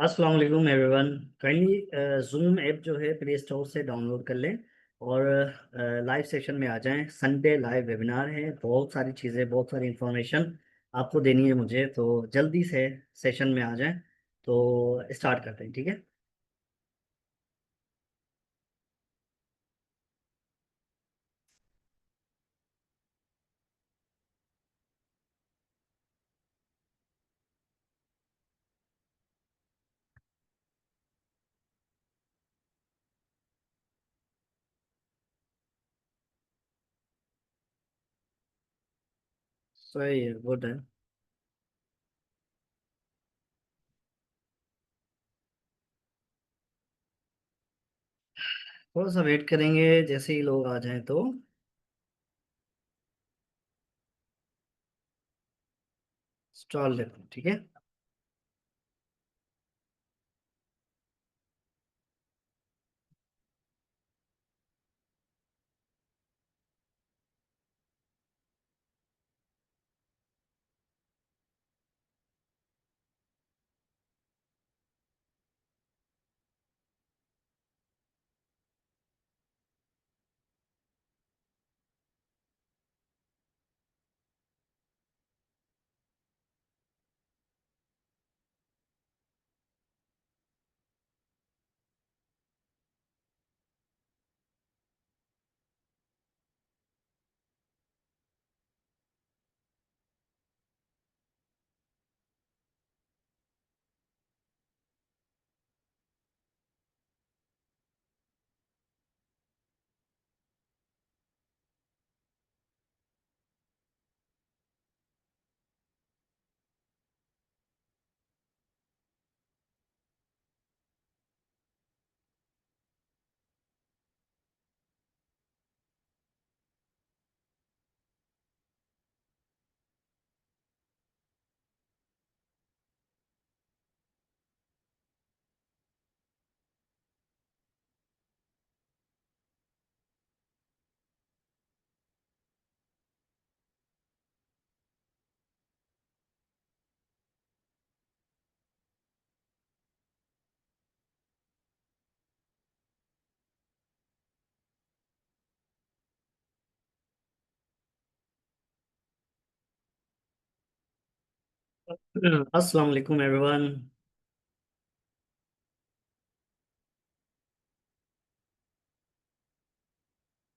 अस्सलाम वालेकुम everyone. Kindly zoom app जो है प्ले स्टोर से डाउनलोड कर लें और लाइव सेशन में आ जाएं। संडे लाइव वेबिनार है, बहुत सारी चीज़ें, बहुत सारी इंफॉर्मेशन आपको देनी है मुझे, तो जल्दी से सेशन में आ जाएं। तो स्टार्ट करते हैं, ठीक है। सही है, गुड है। थोड़ा सा वेट करेंगे, जैसे ही लोग आ जाएं तो स्टॉल लेते हैं, ठीक है। अस्सलाम वालेकुम एवरीवन।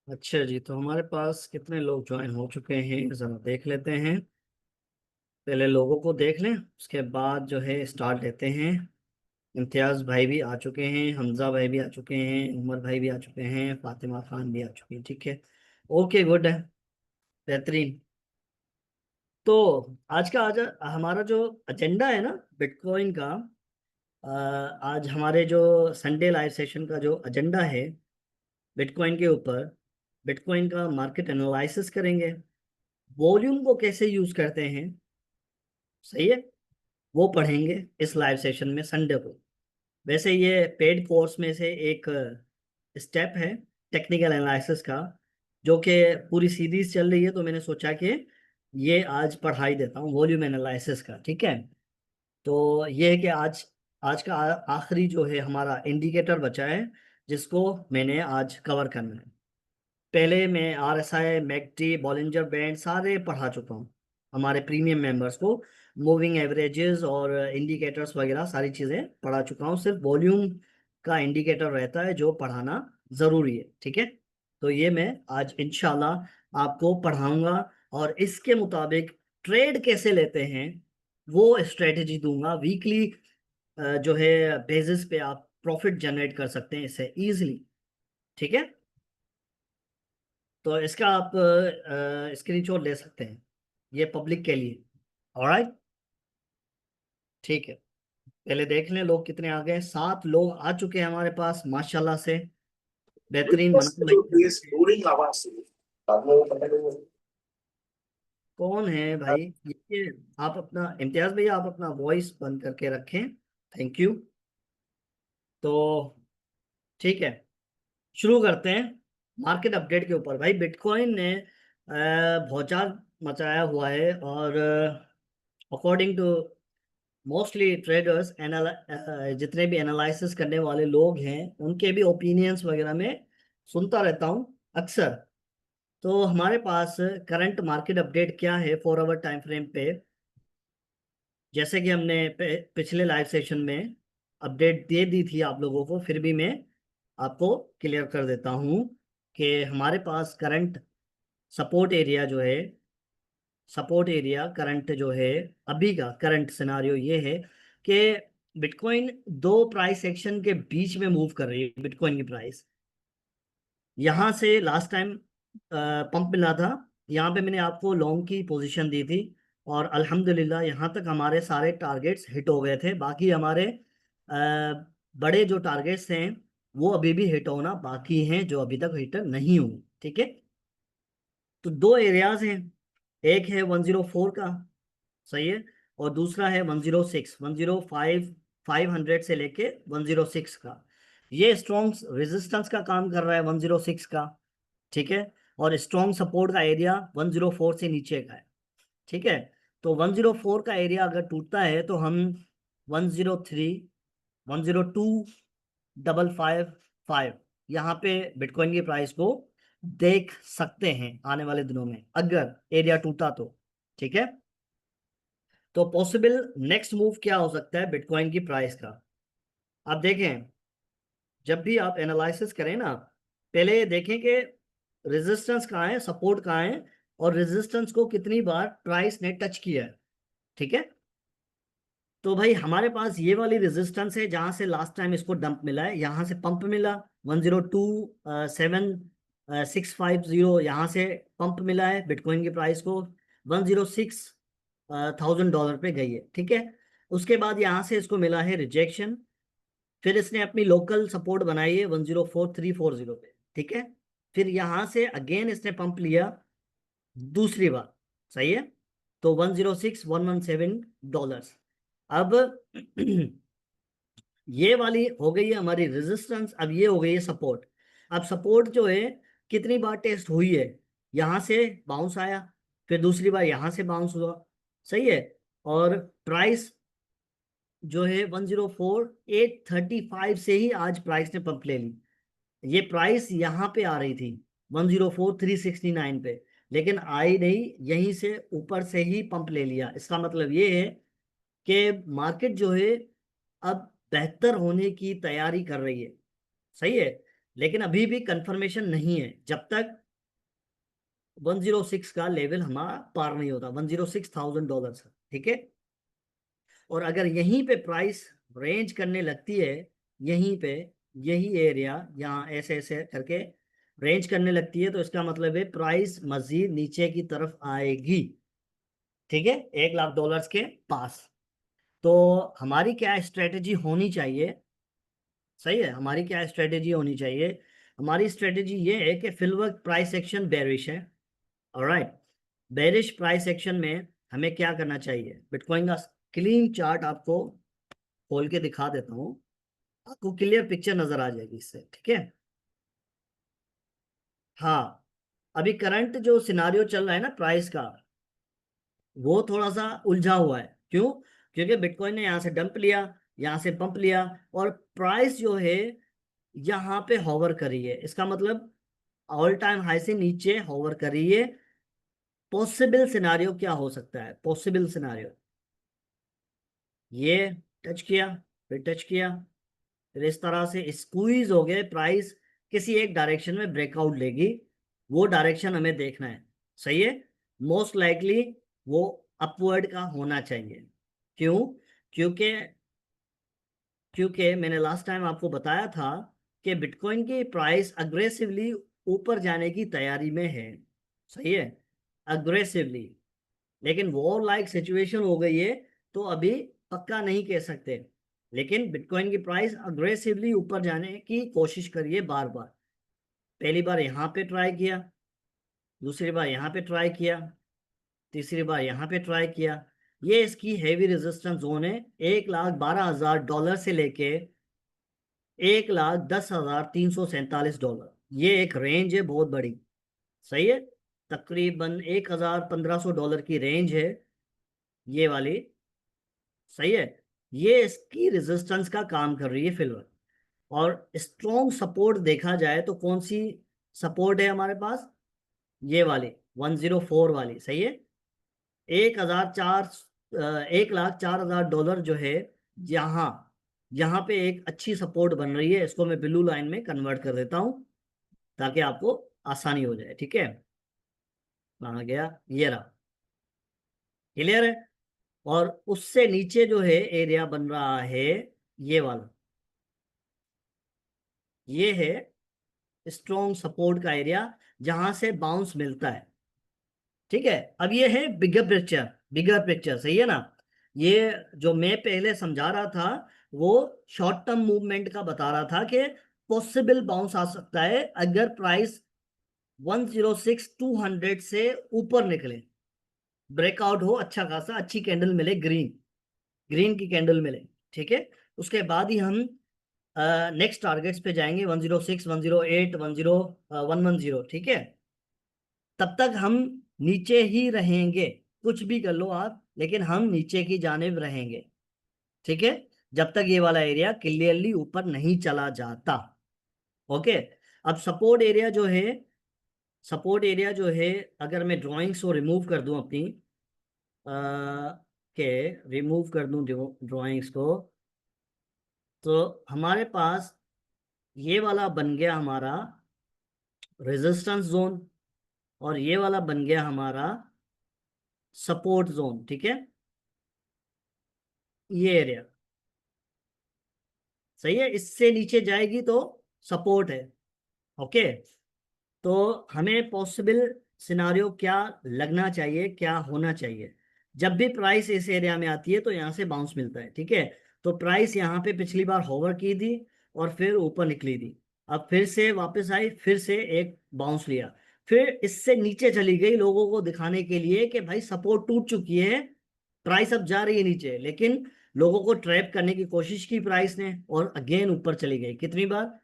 अच्छा जी, तो हमारे पास कितने लोग ज्वाइन हो चुके हैं ज़रा देख लेते हैं। पहले लोगों को देख लें, उसके बाद जो है स्टार्ट लेते हैं। इम्तियाज़ भाई भी आ चुके हैं, हमज़ा भाई भी आ चुके हैं, उमर भाई भी आ चुके हैं, फातिमा खान भी आ चुकी है, ठीक है। ओके, गुड है, बेहतरीन। तो आज हमारा जो एजेंडा है ना बिटकॉइन का, आज हमारे जो संडे लाइव सेशन का जो एजेंडा है बिटकॉइन के ऊपर, बिटकॉइन का मार्केट एनालिसिस करेंगे, वॉल्यूम को कैसे यूज़ करते हैं, सही है, वो पढ़ेंगे इस लाइव सेशन में संडे को। वैसे ये पेड कोर्स में से एक स्टेप है टेक्निकल एनालिसिस का, जो कि पूरी सीरीज चल रही है, तो मैंने सोचा कि ये आज पढ़ाई देता हूँ वॉल्यूम एनालिसिस का, ठीक है। तो ये है कि आज आज का आखिरी जो है हमारा इंडिकेटर बचा है, जिसको मैंने आज कवर करना है। पहले मैं RSI, मैकडी, बॉलिंजर बैंड सारे पढ़ा चुका हूँ हमारे प्रीमियम मेंबर्स को। मूविंग एवरेजेस और इंडिकेटर्स वगैरह सारी चीज़ें पढ़ा चुका हूँ। सिर्फ वॉल्यूम का इंडिकेटर रहता है जो पढ़ाना ज़रूरी है, ठीक है। तो ये मैं आज इंशाल्लाह आपको पढ़ाऊंगा, और इसके मुताबिक ट्रेड कैसे लेते हैं वो स्ट्रेटेजी दूंगा। वीकली जो है बेसिस पे आप प्रॉफिट जनरेट कर सकते हैं इससे इजीली, ठीक है। तो इसका आप स्क्रीनशॉट ले सकते हैं, ये पब्लिक के लिए। ऑलराइट, ठीक है। पहले देख लें लोग कितने आ गए। 7 लोग आ चुके हैं हमारे पास माशाल्लाह से, बेहतरीन बना जो तेज भाई। बोरिंग आवाज से बाद में वो पता नहीं। कौन है भाई ये? आप अपना इम्तियाज भैया, आप अपना वॉइस बंद करके रखें, थैंक यू। तो ठीक है, शुरू करते हैं मार्केट अपडेट के ऊपर। भाई बिटकॉइन ने भौचाल मचाया हुआ है, और अकॉर्डिंग टू मोस्टली ट्रेडर्स जितने भी एनालिसिस करने वाले लोग हैं उनके भी ओपिनियंस वगैरह में सुनता रहता हूँ अक्सर। तो हमारे पास करंट मार्केट अपडेट क्या है 4 आवर टाइम फ्रेम पे, जैसे कि हमने पिछले लाइव सेशन में अपडेट दे दी थी आप लोगों को, फिर भी मैं आपको क्लियर कर देता हूँ कि हमारे पास करंट सपोर्ट एरिया जो है, सपोर्ट एरिया करंट जो है, अभी का करंट सिनारियो ये है कि बिटकॉइन दो प्राइस सेक्शन के बीच में मूव कर रही है। बिटकॉइन की प्राइस यहाँ से लास्ट टाइम पंप मिला था, यहाँ पे मैंने आपको लॉन्ग की पोजीशन दी थी और अल्हम्दुलिल्लाह यहाँ तक हमारे सारे टारगेट्स हिट हो गए थे। बाकी हमारे बड़े जो टारगेट्स हैं वो अभी भी हिट होना बाकी हैं, जो अभी तक हिट नहीं हुए। ठीक है, तो दो एरियाज हैं, एक है 104 का, सही है, और दूसरा है 106, 105, 500 से लेके 106 का। ये स्ट्रॉन्ग रेजिस्टेंस का काम कर रहा है 106 का, ठीक है, और स्ट्रॉन्ग सपोर्ट का एरिया 104 से नीचे का है। ठीक है, तो 104 का एरिया अगर टूटता है तो हम 103, 102,555 यहाँ पे बिटकॉइन की प्राइस को देख सकते हैं आने वाले दिनों में, अगर एरिया टूटा तो। ठीक है, तो पॉसिबल नेक्स्ट मूव क्या हो सकता है बिटकॉइन की प्राइस का। आप देखें, जब भी आप एनालिसिस करें ना, पहले ये देखें कि रेजिस्टेंस कहाँ है, सपोर्ट कहाँ है, और रेजिस्टेंस को कितनी बार प्राइस ने टच किया है। ठीक है, तो भाई हमारे पास ये वाली रेजिस्टेंस है जहां से लास्ट टाइम इसको डंप मिला है, यहाँ से पंप मिला 102,7,650, यहाँ से पंप मिला है बिटकॉइन की प्राइस को 106,000 डॉलर पे गई है। ठीक है, उसके बाद यहाँ से इसको मिला है रिजेक्शन, फिर इसने अपनी लोकल सपोर्ट बनाई है 104,340 पे। ठीक है, फिर यहाँ से अगेन इसने पंप लिया दूसरी बार, सही है, तो 106,117 डॉलर्स। अब ये वाली हो गई है हमारी रेजिस्टेंस, अब ये हो गई है सपोर्ट। अब सपोर्ट जो है कितनी बार टेस्ट हुई है, यहां से बाउंस आया, फिर दूसरी बार यहां से बाउंस हुआ, सही है, और प्राइस जो है 104,835 से ही आज प्राइस ने पंप ले ली। ये प्राइस यहाँ पे आ रही थी 104,369 पे, लेकिन आई नहीं, यहीं से ऊपर से ही पंप ले लिया। इसका मतलब ये है कि मार्केट जो है अब बेहतर होने की तैयारी कर रही है, सही है, लेकिन अभी भी कंफर्मेशन नहीं है जब तक 106 का लेवल हमारा पार नहीं होता, 106,000 डॉलर। ठीक है, और अगर यहीं पे प्राइस रेंज करने लगती है, यहीं पे यही एरिया यहाँ ऐसे ऐसे करके रेंज करने लगती है, तो इसका मतलब है प्राइस मजीद नीचे की तरफ आएगी। ठीक है, 1 लाख डॉलर्स के पास। तो हमारी क्या स्ट्रेटेजी होनी चाहिए, सही है, हमारी क्या स्ट्रेटेजी होनी चाहिए, हमारी स्ट्रेटेजी ये है कि फिलवक्त प्राइस एक्शन बेरिश है। ऑलराइट, बेरिश प्राइस एक्शन में हमें क्या करना चाहिए, बिटकॉइन का क्लीन चार्ट आपको खोल के दिखा देता हूँ, आपको क्लियर पिक्चर नजर आ जाएगी इससे। ठीक है, हाँ, अभी करंट जो सिनारियो चल रहा है ना प्राइस का, वो थोड़ा सा उलझा हुआ है। क्यों? क्योंकि बिटकॉइन ने यहाँ से डंप लिया, यहाँ से पंप लिया, और प्राइस जो है यहाँ पे होवर करी है, इसका मतलब ऑल टाइम हाई से नीचे होवर करी है। पॉसिबल सिनारियो क्या हो सकता है, पॉसिबल सिनारियो, ये टच किया, फिर टच किया, फिर इस तरह से स्क्वीज हो गए, प्राइस किसी एक डायरेक्शन में ब्रेकआउट लेगी, वो डायरेक्शन हमें देखना है। सही है, मोस्ट लाइकली वो अपवर्ड का होना चाहिए। क्यों? क्योंकि क्योंकि मैंने लास्ट टाइम आपको बताया था कि बिटकॉइन की प्राइस अग्रेसिवली ऊपर जाने की तैयारी में है, सही है, अग्रेसिवली, लेकिन वॉर लाइक सिचुएशन हो गई है, तो अभी पक्का नहीं कह सकते, लेकिन बिटकॉइन की प्राइस अग्रेसिवली ऊपर जाने की कोशिश करिए बार बार। पहली बार यहाँ पे ट्राई किया, दूसरी बार यहाँ पे ट्राई किया, तीसरी बार यहाँ पे ट्राई किया। ये इसकी हैवी रेजिस्टेंस जोन है, 1,12,000 डॉलर से लेके 1,10,347 डॉलर, ये एक रेंज है बहुत बड़ी, सही है, तकरीबन 1,000-1,500 डॉलर की रेंज है ये वाली, सही है, ये इसकी रेजिस्टेंस का काम कर रही है फिलहाल। और स्ट्रॉन्ग सपोर्ट देखा जाए तो कौन सी सपोर्ट है हमारे पास? ये वाली 104 वाली, सही है। 1,04,1,04,000 डॉलर जो है, यहाँ यहाँ पे एक अच्छी सपोर्ट बन रही है। इसको मैं ब्लू लाइन में कन्वर्ट कर देता हूं ताकि आपको आसानी हो जाए, ठीक है। कहाँ गया, ये रहा, क्लियर है। और उससे नीचे जो है एरिया बन रहा है, ये वाला, ये है स्ट्रॉन्ग सपोर्ट का एरिया, जहां से बाउंस मिलता है, ठीक है। अब ये है बिगर पिक्चर, बिगर पिक्चर, सही है ना। ये जो मैं पहले समझा रहा था वो शॉर्ट टर्म मूवमेंट का बता रहा था कि पॉसिबल बाउंस आ सकता है अगर प्राइस 106,200 से ऊपर निकले, ब्रेकआउट हो, अच्छा खासा अच्छी कैंडल मिले, ग्रीन, ग्रीन की कैंडल मिले, ठीक है। उसके बाद ही हम नेक्स्ट टारगेट्स पे जाएंगे, 106, 108, 110, ठीक है। तब तक हम नीचे ही रहेंगे, कुछ भी कर लो आप, लेकिन हम नीचे की जानिब रहेंगे, ठीक है, जब तक ये वाला एरिया क्लियरली ऊपर नहीं चला जाता। ओके। अब सपोर्ट एरिया जो है, सपोर्ट एरिया जो है, अगर मैं ड्राइंग्स को रिमूव कर दूं अपनी, के रिमूव कर दूं ड्राइंग्स को, तो हमारे पास ये वाला बन गया हमारा रेजिस्टेंस जोन, और ये वाला बन गया हमारा सपोर्ट जोन, ठीक है, ये एरिया, सही है। इससे नीचे जाएगी तो सपोर्ट है। ओके। तो हमें पॉसिबल सिनारियो क्या लगना चाहिए, क्या होना चाहिए? जब भी प्राइस इस एरिया में आती है तो यहाँ से बाउंस मिलता है, ठीक है। तो प्राइस यहाँ पे पिछली बार होवर की थी और फिर ऊपर निकली थी, अब फिर से वापस आई, फिर से एक बाउंस लिया, फिर इससे नीचे चली गई लोगों को दिखाने के लिए कि भाई सपोर्ट टूट चुकी है, प्राइस अब जा रही है नीचे, लेकिन लोगों को ट्रैप करने की कोशिश की प्राइस ने, और अगेन ऊपर चली गई। कितनी बार?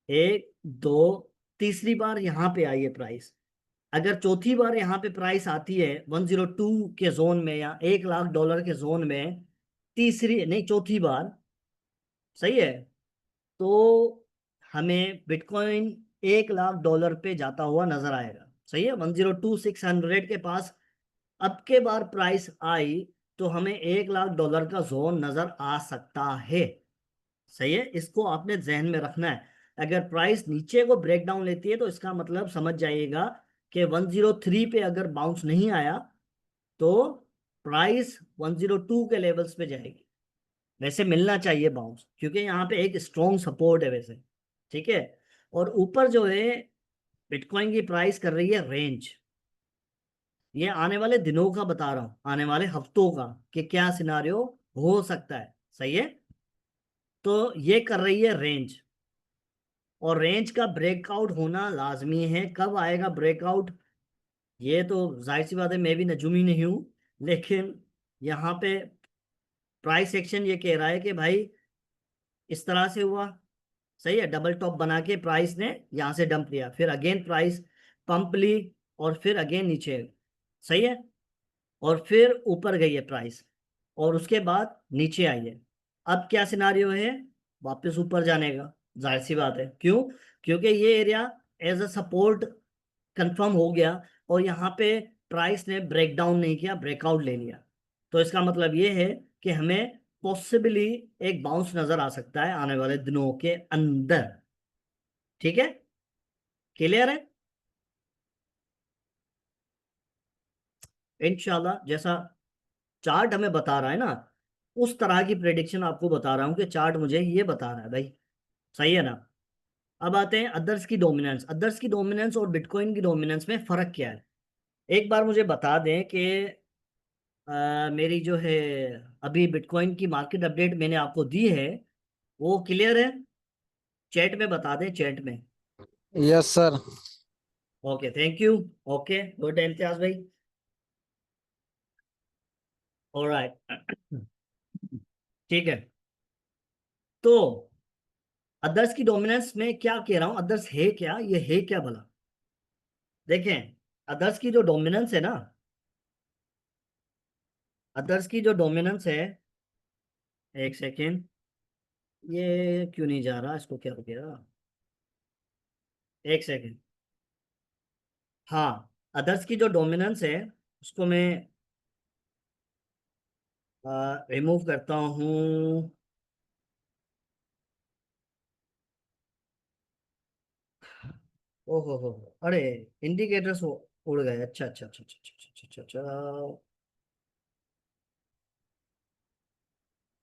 एक, दो, तीसरी बार यहाँ पे आई है प्राइस। अगर चौथी बार यहाँ पे प्राइस आती है 102 के जोन में या 1,00,000 डॉलर के जोन में, तीसरी नहीं चौथी बार, सही है, तो हमें बिटकॉइन 1,00,000 डॉलर पे जाता हुआ नजर आएगा, सही है, 102,600 के पास अब के बार प्राइस आई तो हमें 1,00,000 डॉलर का जोन नजर आ सकता है, सही है। इसको आपने जहन में रखना है। अगर प्राइस नीचे को ब्रेक डाउन लेती है तो इसका मतलब समझ जाइएगा कि 103 पे अगर बाउंस नहीं आया तो प्राइस 102 के लेवल्स पे जाएगी। वैसे मिलना चाहिए बाउंस, क्योंकि यहाँ पे एक स्ट्रॉन्ग सपोर्ट है वैसे, ठीक है। और ऊपर जो है बिटकॉइन की प्राइस कर रही है रेंज, ये आने वाले दिनों का बता रहा हूँ, आने वाले हफ्तों का, कि क्या सिनारियो हो सकता है, सही है। तो ये कर रही है रेंज, और रेंज का ब्रेकआउट होना लाजमी है। कब आएगा ब्रेकआउट, ये तो जाहिर सी बात है, मैं भी नजूमी नहीं हूं, लेकिन यहाँ पे प्राइस एक्शन ये कह रहा है कि भाई इस तरह से हुआ, सही है, डबल टॉप बना के प्राइस ने यहाँ से डंप लिया, फिर अगेन प्राइस पंप ली, और फिर अगेन नीचे, सही है, और फिर ऊपर गई है प्राइस, और उसके बाद नीचे आई है। अब क्या सिनारियो है? वापस ऊपर जाने का, जाहिर सी बात है, क्यों? क्योंकि ये area as a support confirm हो गया, और यहाँ पे प्राइस ने ब्रेक डाउन नहीं किया, ब्रेकआउट ले लिया। तो इसका मतलब ये है कि हमें पॉसिबली एक बाउंस नजर आ सकता है आने वाले दिनों के अंदर, ठीक है, क्लियर है। इंशाल्लाह जैसा चार्ट हमें बता रहा है ना, उस तरह की प्रेडिक्शन आपको बता रहा हूं कि चार्ट मुझे ये बता रहा है भाई, सही है ना। अब आते हैं अदर्स की डोमिनेंस, अदर्स की डोमिनेंस और बिटकॉइन की डोमिनेंस में फर्क क्या है? एक बार मुझे बता दें कि मेरी जो है अभी बिटकॉइन की मार्केट अपडेट मैंने आपको दी है, वो क्लियर है? चैट में बता दें, चैट में। Yes sir. Okay, thank you. Okay, good Imtiaz भाई। ऑलराइट, ठीक है। तो अदर्स की डोमिनेंस में क्या कह रहा हूं, अदर्स है क्या, ये है क्या भला? देखें, अदर्स की जो डोमिनेंस है ना, अदर्स की जो डोमिनेंस है एक सेकेंड, ये क्यों नहीं जा रहा, इसको क्या हो गया? एक सेकेंड। हाँ, अदर्स की जो डोमिनेंस है उसको मैं रिमूव करता हूँ। ओहो हो, अरे इंडिकेटर्स वो उड़ गए। अच्छा अच्छा अच्छा अच्छा अच्छा अच्छा अच्छा अच्छा अच्छा।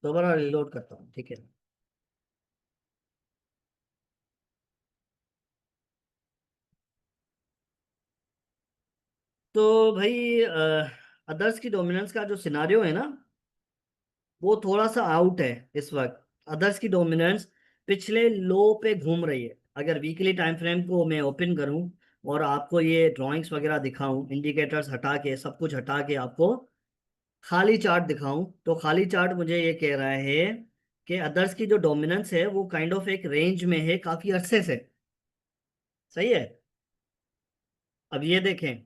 दोबारा रिलोड करता हूँ, ठीक है। तो भाई अदर्स की डोमिनेंस का जो सिनारियो है ना, वो थोड़ा सा आउट है इस वक्त। अदर्स की डोमिनेंस पिछले लो पे घूम रही है। अगर वीकली टाइम फ्रेम को मैं ओपन करूं और आपको ये ड्राइंग्स वगैरह दिखाऊं, इंडिकेटर्स हटा के, सब कुछ हटा के आपको खाली चार्ट दिखाऊं, तो खाली चार्ट मुझे ये कह रहा है कि अदर्स की जो डोमिनेंस है वो काइंड ऑफ एक रेंज में है काफी अरसे से। सही है। अब ये देखें,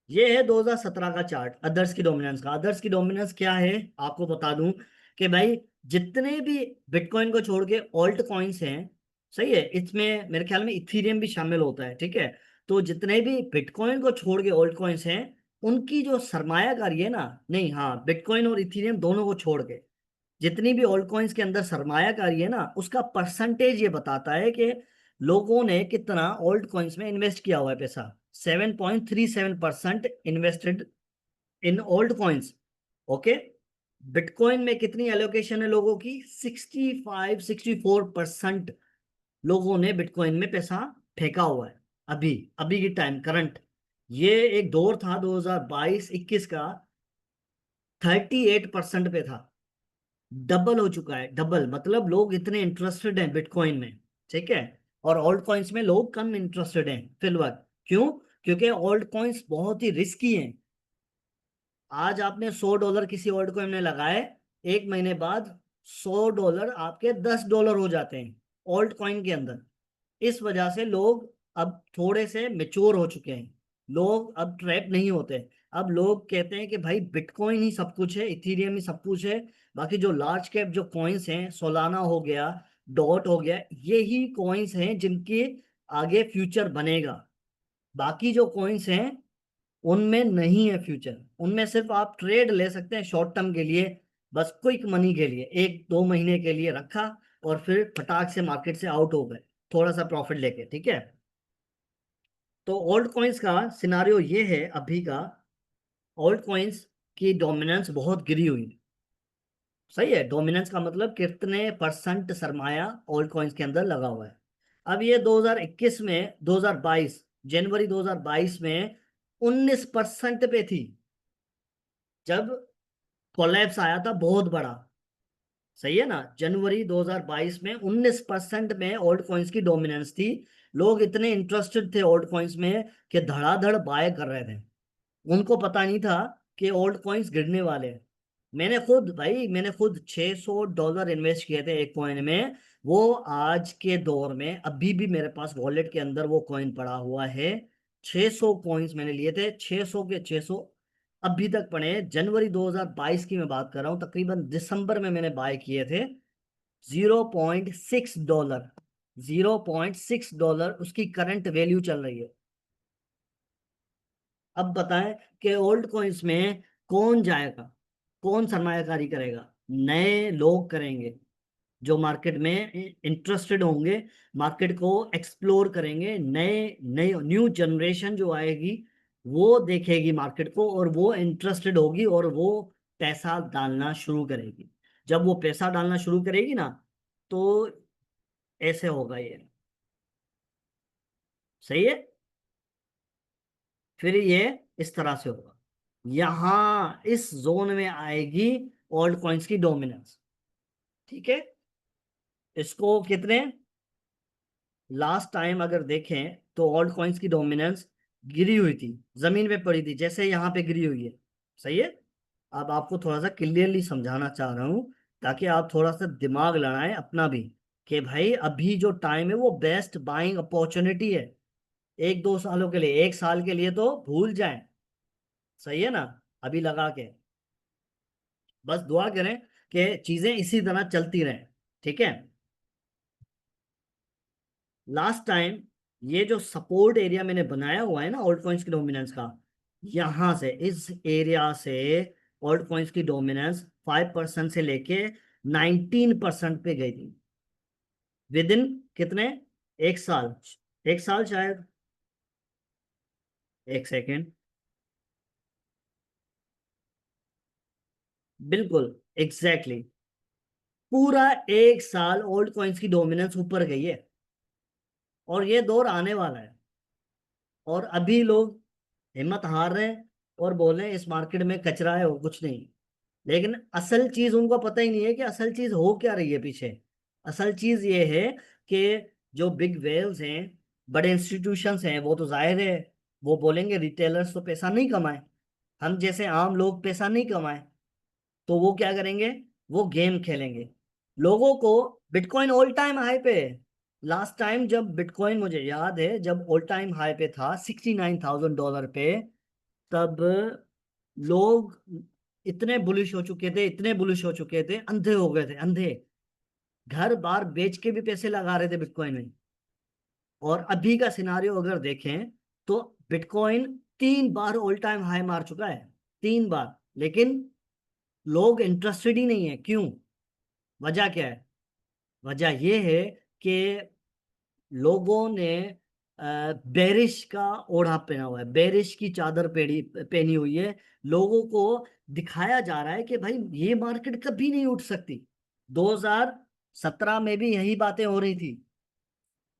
ये है 2017 का चार्ट अदर्स की डोमिनेंस का। अदर्स की डोमिनेंस क्या है आपको बता दूं कि भाई, जितने भी बिटकॉइन को छोड़ के ऑल्ट कॉइन्स हैं, सही है, इसमें मेरे ख्याल में इथीरियम भी शामिल होता है, ठीक है। तो जितने भी बिटकॉइन को छोड़ के ऑल्ट कॉइन्स हैं, उनकी जो सरमायाकारी है ना, नहीं हाँ, बिटकॉइन और इथीरियम दोनों को छोड़ के जितनी भी ऑल्ट कॉइन्स के अंदर सरमायाकारी है ना, उसका परसेंटेज ये बताता है कि लोगों ने कितना ऑल्ट कॉइन्स में इन्वेस्ट किया हुआ है पैसा। 7.37% invested in old coins. Okay. Bitcoin में कितनी एलोकेशन है लोगों की? 64% लोगों ने बिटकॉइन में पैसा फेंका हुआ है। अभी अभी की टाइम करंट। ये एक दौर था 2022-21 का, 38% पे था। डबल हो चुका है, डबल। मतलब लोग इतने इंटरेस्टेड हैं बिटकॉइन में, ठीक है। और ऑल्ट कॉइन्स में लोग कम इंटरेस्टेड हैं फिलहाल। क्यों? क्योंकि ऑल्ट कॉइन्स बहुत ही रिस्की हैं। आज आपने $100 किसी ऑल्ट कॉइन में लगाए, एक महीने बाद $100 आपके $10 हो जाते हैं ऑल्ट कॉइन के अंदर। इस वजह से लोग अब थोड़े से मेच्योर हो चुके हैं। लोग अब ट्रैप नहीं होते। अब लोग कहते हैं कि भाई बिटकॉइन ही सब कुछ है, इथीरियम ही सब कुछ है। बाकी जो लार्ज कैप जो कॉइन्स हैं, सोलाना हो गया, डॉट हो गया, यही कॉइन्स हैं जिनके आगे फ्यूचर बनेगा। बाकी जो कॉइन्स हैं उनमें नहीं है फ्यूचर। उनमें सिर्फ आप ट्रेड ले सकते हैं शॉर्ट टर्म के लिए, बस क्विक मनी के लिए, 1-2 महीने के लिए रखा और फिर फटाक से मार्केट से आउट हो गए, थोड़ा सा प्रॉफिट लेके, ठीक है। तो ओल्ड कॉइन्स का सिनारियो ये है अभी का। ओल्ड कॉइन्स की डोमिनेंस बहुत गिरी हुई है। सही है। डोमिनेंस का मतलब कितने परसेंट सरमाया ओल्ड कॉइन्स के अंदर लगा हुआ है। अब ये 2021 में, 2022 जनवरी 2022 में 19% पे थी, जब कोलैप्स आया था बहुत बड़ा। सही है ना। जनवरी 2022 में 19% में ओल्ड कॉइन्स की डोमिनेंस थी। लोग इतने इंटरेस्टेड थे ओल्ड कॉइन्स में कि धड़ाधड़ बाय कर रहे थे। उनको पता नहीं था कि ओल्ड कॉइन्स गिरने वाले हैं। मैंने खुद $600 इन्वेस्ट किए थे एक कॉइन में। वो आज के दौर में अभी भी मेरे पास वॉलेट के अंदर वो कॉइन पड़ा हुआ है। 600 कॉइन्स मैंने लिए थे, 600 के 600 अभी तक पड़े हैं। जनवरी 2022 की मैं बात कर रहा हूँ, तकरीबन दिसंबर में मैंने बाय किए थे। $0.6, $0.6 उसकी करंट वैल्यू चल रही है। अब बताएं कि ओल्ड कॉइन्स में कौन जाएगा, कौन सरमायाकारी करेगा? नए लोग करेंगे, जो मार्केट में इंटरेस्टेड होंगे, मार्केट को एक्सप्लोर करेंगे। नए नए न्यू जनरेशन जो आएगी, वो देखेगी मार्केट को और वो इंटरेस्टेड होगी और वो पैसा डालना शुरू करेगी। जब वो पैसा डालना शुरू करेगी ना, तो ऐसे होगा ये। सही है। फिर ये इस तरह से होगा। यहां इस जोन में आएगी ओल्ड कॉइन्स की डोमिनेंस, ठीक है। इसको कितने, लास्ट टाइम अगर देखें तो ऑल्ट कॉइन्स की डोमिनेंस गिरी हुई थी, जमीन पे पड़ी थी, जैसे यहाँ पे गिरी हुई है। सही है। अब आपको थोड़ा सा क्लियरली समझाना चाह रहा हूँ, ताकि आप थोड़ा सा दिमाग लड़ाएं अपना भी, कि भाई अभी जो टाइम है वो बेस्ट बाइंग अपॉर्चुनिटी है। 1-2 सालों के लिए, 1 साल के लिए तो भूल जाएं। सही है ना। अभी लगा के बस दुआ करें कि चीजें इसी तरह चलती रहें। ठीक है, लास्ट टाइम ये जो सपोर्ट एरिया मैंने बनाया हुआ है ना ऑल्ट कॉइन्स की डोमिनेंस का, यहां से इस एरिया से ऑल्ट कॉइन्स की डोमिनेंस 5% से लेके 19% पे गई थी विद इन कितने, एक साल, एक साल शायद, एक सेकेंड, बिल्कुल एग्जैक्टली exactly, पूरा एक साल ओल्ड कॉइन्स की डोमिनेंस ऊपर गई है। और ये दौर आने वाला है। और अभी लोग हिम्मत हार रहे हैं और बोल रहे हैं इस मार्केट में कचरा है और कुछ नहीं। लेकिन असल चीज उनको पता ही नहीं है कि असल चीज हो क्या रही है पीछे। असल चीज ये है कि जो बिग वेल्स हैं, बड़े इंस्टीट्यूशंस हैं, वो तो जाहिर है वो बोलेंगे रिटेलर्स तो पैसा नहीं कमाए, हम जैसे आम लोग पैसा नहीं कमाए, तो वो क्या करेंगे, वो गेम खेलेंगे। लोगों को बिटकॉइन ऑल टाइम हाई पे, लास्ट टाइम जब बिटकॉइन मुझे याद है जब ऑल टाइम हाई पे था $69,000 पे, तब लोग इतने बुलिश हो चुके थे, इतने बुलिश हो चुके थे, अंधे हो गए थे, अंधे, घर बार बेच के भी पैसे लगा रहे थे बिटकॉइन में। और अभी का सिनारियो अगर देखें तो बिटकॉइन 3 बार ऑल टाइम हाई मार चुका है, 3 बार, लेकिन लोग इंटरेस्टेड ही नहीं है। क्यों? वजह क्या है? वजह यह है कि लोगों ने बेरिश का ओढ़ा पहना हुआ है, बेरिश की चादर पहनी पहनी हुई है। लोगों को दिखाया जा रहा है कि भाई ये मार्केट कभी नहीं उठ सकती। 2017 में भी यही बातें हो रही थी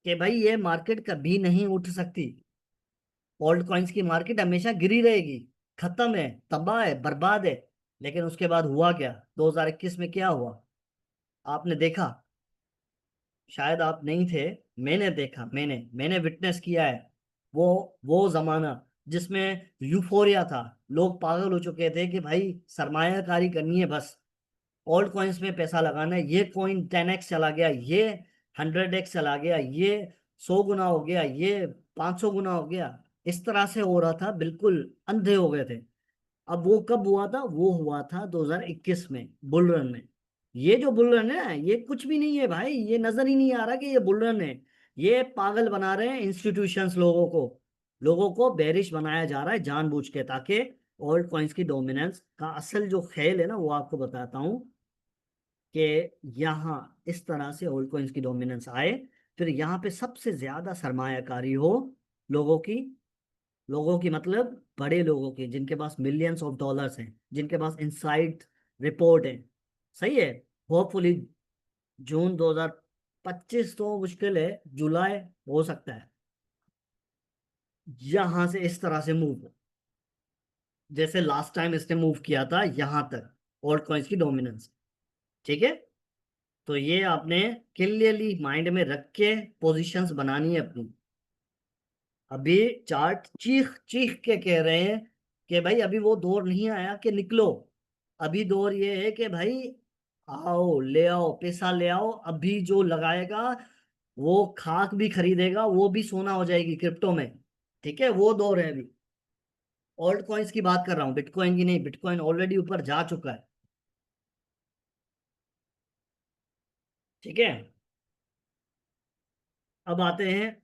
कि भाई ये मार्केट कभी नहीं उठ सकती, ओल्ड कॉइन्स की मार्केट हमेशा गिरी रहेगी, खत्म है, तबाह है, बर्बाद है। लेकिन उसके बाद हुआ क्या? 2021 में क्या हुआ आपने देखा? शायद आप नहीं थे, मैंने देखा, मैंने विटनेस किया है। वो वो जमाना जिसमें यूफोरिया था, लोग पागल हो चुके थे कि भाई सरमायाकारी करनी है बस, ओल्ड कॉइन्स में पैसा लगाना है, ये कॉइन 10x चला गया, ये 100x चला गया, ये 100 गुना हो गया, ये 500 गुना हो गया, इस तरह से हो रहा था, बिल्कुल अंधे हो गए थे। अब वो कब हुआ था? वो हुआ था 2021 में, बुल रन में। ये जो बुल रन है ये कुछ भी नहीं है भाई, ये नजर ही नहीं आ रहा कि ये बुल रन है। ये पागल बना रहे हैं इंस्टीट्यूशंस लोगों को, लोगों को बेरिश बनाया जा रहा है जानबूझ के, ताकि ओल्ड कॉइन्स की डोमिनेंस का असल जो खेल है ना वो आपको बताता हूँ कि यहाँ इस तरह से ओल्ड कॉइन्स की डोमिनेंस आए, फिर यहाँ पे सबसे ज्यादा सरमायाकारी हो लोगों की, लोगों की मतलब बड़े लोगों की, जिनके पास मिलियंस ऑफ डॉलर्स हैं, जिनके पास इनसाइड रिपोर्ट है। सही है, होपफुली जून 2025 तो मुश्किल है, जुलाई हो सकता है, यहां से इस तरह से मूव हो जैसे लास्ट टाइम इसने मूव किया था यहां तक, ओल्ड कॉइन्स की डोमिनेंस। ठीक है, तो ये आपने क्लियरली माइंड में रख के पोजीशंस बनानी है अपनी। अभी चार्ट चीख चीख के कह रहे हैं कि भाई अभी वो दौर नहीं आया कि निकलो, अभी दौर ये है कि भाई आओ ले आओ, पैसा ले आओ, अभी जो लगाएगा वो खाक भी खरीदेगा, वो भी सोना हो जाएगी क्रिप्टो में। ठीक है, वो दौर है अभी। ऑल्ट कॉइन्स की बात कर रहा हूँ, बिटकॉइन की नहीं, बिटकॉइन ऑलरेडी ऊपर जा चुका है। ठीक है, अब आते हैं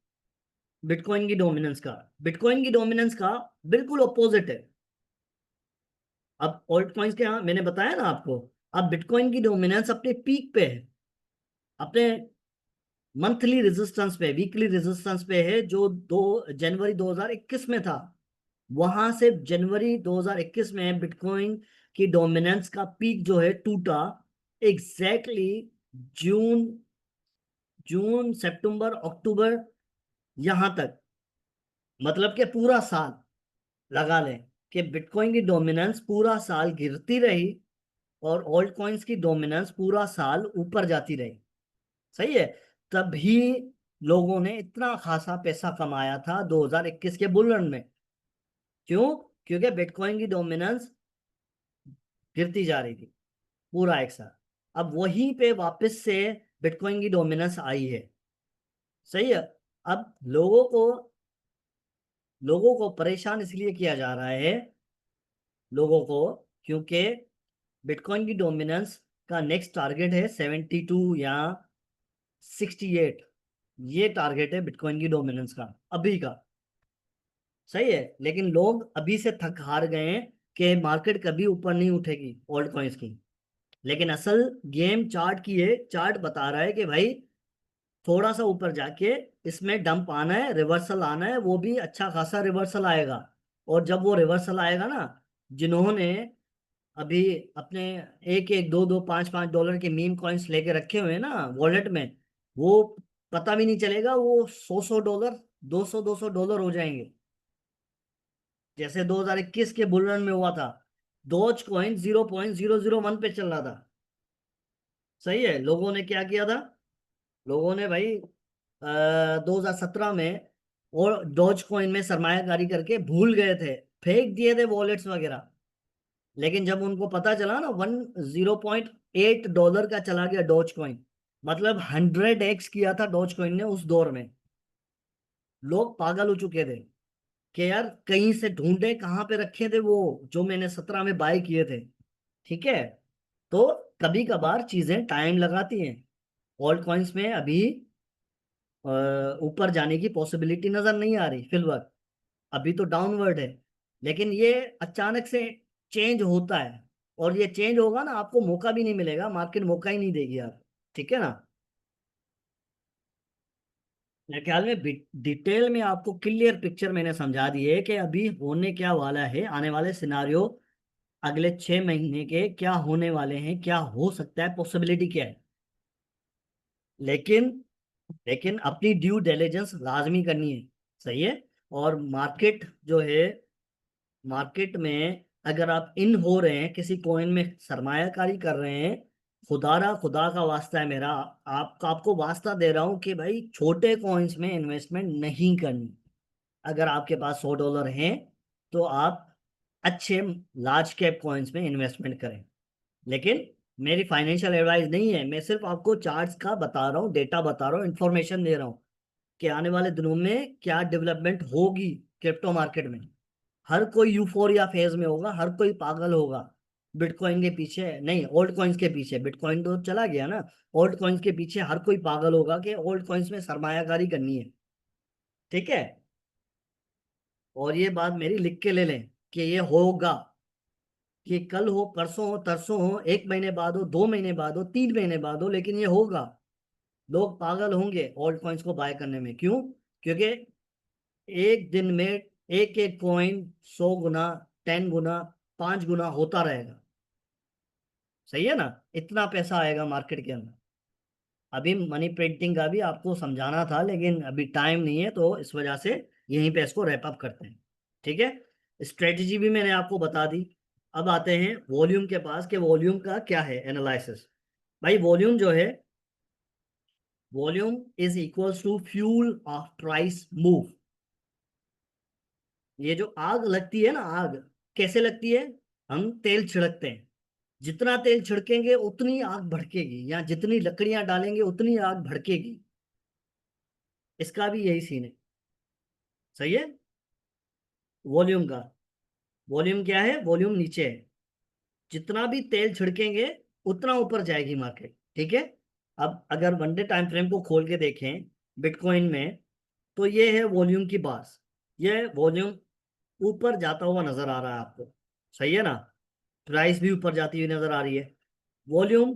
बिटकॉइन की डोमिनेंस का। बिटकॉइन की डोमिनेंस का बिल्कुल अपोजिट है। अब ऑल्ट कॉइन्स के यहाँ मैंने बताया ना आपको, अब बिटकॉइन की डोमिनेंस अपने पीक पे है, अपने मंथली रेजिस्टेंस पे, वीकली रेजिस्टेंस पे है, जो दो जनवरी 2021 में था। वहां से जनवरी 2021 में बिटकॉइन की डोमिनेंस का पीक जो है टूटा एग्जैक्टली जून, जून सितंबर अक्टूबर, यहां तक, मतलब कि पूरा साल लगा लें कि बिटकॉइन की डोमिनेंस पूरा साल गिरती रही और ऑल्ट कॉइन्स की डोमिनेंस पूरा साल ऊपर जाती रही। सही है, तभी लोगों ने इतना खासा पैसा कमाया था 2021 के बुल रन में। क्यों? क्योंकि बिटकॉइन की डोमिनेंस गिरती जा रही थी पूरा एक साल। अब वहीं पे वापस से बिटकॉइन की डोमिनेंस आई है। सही है, अब लोगों को परेशान इसलिए किया जा रहा है, लोगों को, क्योंकि बिटकॉइन की डोमिनेंस का नेक्स्ट टारगेट है 72 या 68। ये टारगेट है बिटकॉइन की डोमिनेंस का अभी का। सही है, लेकिन लोग अभी से थक हार गए हैं कि मार्केट कभी ऊपर नहीं उठेगी ओल्ड कॉइन्स की। लेकिन असल गेम चार्ट की है, चार्ट बता रहा है कि भाई थोड़ा सा ऊपर जाके इसमें डंप आना है, रिवर्सल आना है, वो भी अच्छा खासा रिवर्सल आएगा। और जब वो रिवर्सल आएगा ना, जिन्होंने अभी अपने एक एक दो दो पांच पांच डॉलर के मीम कॉइन्स लेके रखे हुए हैं ना वॉलेट में, वो पता भी नहीं चलेगा, वो 100 100 डॉलर, 200 200 डॉलर हो जाएंगे। जैसे 2021 के बुल रन में हुआ था, डॉज कॉइन 0.001 पे चल रहा था। सही है, लोगों ने क्या किया था, लोगों ने भाई 2017 में और डॉज कॉइन में सरमायाकारी करके भूल गए थे, फेंक दिए थे वॉलेट्स वगैरह। लेकिन जब उनको पता चला ना, 0.8 डॉलर का चला गया डॉज कॉइन, मतलब 100x किया था डॉज कॉइन ने उस दौर में। लोग पागल हो चुके थे कि यार कहीं से ढूंढे कहाँ पे रखे थे वो जो मैंने 17 में बाय किए थे। ठीक है, तो कभी कभार चीजें टाइम लगाती हैं। ऑल्ट कॉइन्स में अभी ऊपर जाने की पॉसिबिलिटी नजर नहीं आ रही फिलहाल, अभी तो डाउनवर्ड है। लेकिन ये अचानक से चेंज होता है, और ये चेंज होगा ना, आपको मौका भी नहीं मिलेगा, मार्केट मौका ही नहीं देगी यार। ठीक है ना। मेरे ख्याल में डिटेल में आपको क्लियर पिक्चर मैंने समझा दी है कि अभी होने क्या वाला है, आने वाले सिनारियो अगले 6 महीने के क्या होने वाले हैं, क्या हो सकता है, पॉसिबिलिटी क्या है। लेकिन लेकिन अपनी ड्यू डिलिजेंस लाजमी करनी है। सही है। और मार्केट जो है, मार्केट में अगर आप इन हो रहे हैं, किसी कॉइन में सरमायाकारी कर रहे हैं, खुदा का वास्ता है मेरा, आपको वास्ता दे रहा हूं कि भाई छोटे कॉइन्स में इन्वेस्टमेंट नहीं करनी। अगर आपके पास 100 डॉलर हैं तो आप अच्छे लार्ज कैप कॉइन्स में इन्वेस्टमेंट करें। लेकिन मेरी फाइनेंशियल एडवाइस नहीं है, मैं सिर्फ आपको चार्ट्स का बता रहा हूँ, डेटा बता रहा हूँ, इंफॉर्मेशन दे रहा हूँ कि आने वाले दिनों में क्या डेवलपमेंट होगी क्रिप्टो मार्केट में। हर कोई यूफोरिया फेज में होगा, हर कोई पागल होगा बिटकॉइन के पीछे, नहीं ओल्ड कॉइन्स के पीछे। बिटकॉइन तो चला गया ना, ओल्ड कॉइन्स के पीछे हर कोई पागल होगा कि ओल्ड कॉइन्स में सरमायाकारी करनी है। ठीक है, और ये बात मेरी लिख के ले लें कि ये होगा, कि कल हो, परसों हो, तरसों हो, 1 महीने बाद हो, 2 महीने बाद हो, 3 महीने बाद हो, लेकिन ये होगा। लोग पागल होंगे ओल्ड कॉइन्स को बाय करने में। क्यों? क्योंकि एक दिन में एक एक कॉइन 100 गुना, 10 गुना, 5 गुना होता रहेगा। सही है ना, इतना पैसा आएगा मार्केट के अंदर। अभी मनी प्रिंटिंग का भी आपको समझाना था, लेकिन अभी टाइम नहीं है, तो इस वजह से यहीं पे इसको रैप अप करते हैं। ठीक है, स्ट्रेटजी भी मैंने आपको बता दी। अब आते हैं वॉल्यूम के पास, कि वॉल्यूम का क्या है एनालिसिस। भाई वॉल्यूम जो है, volume is equals to fuel of price move. ये जो आग लगती है ना, आग कैसे लगती है? हम तेल छिड़कते हैं, जितना तेल छिड़केंगे उतनी आग भड़केगी, या जितनी लकड़ियां डालेंगे उतनी आग भड़केगी। इसका भी यही सीन है। सही है। वॉल्यूम का, वॉल्यूम क्या है? वॉल्यूम नीचे है, जितना भी तेल छिड़केंगे उतना ऊपर जाएगी मार्केट। ठीक है। अब अगर वन डे टाइम फ्रेम को खोल के देखें बिटकॉइन में, तो ये है वॉल्यूम की बात। ये वॉल्यूम ऊपर जाता हुआ नजर आ रहा है आपको। सही है ना, प्राइस भी ऊपर जाती हुई नजर आ रही है, वॉल्यूम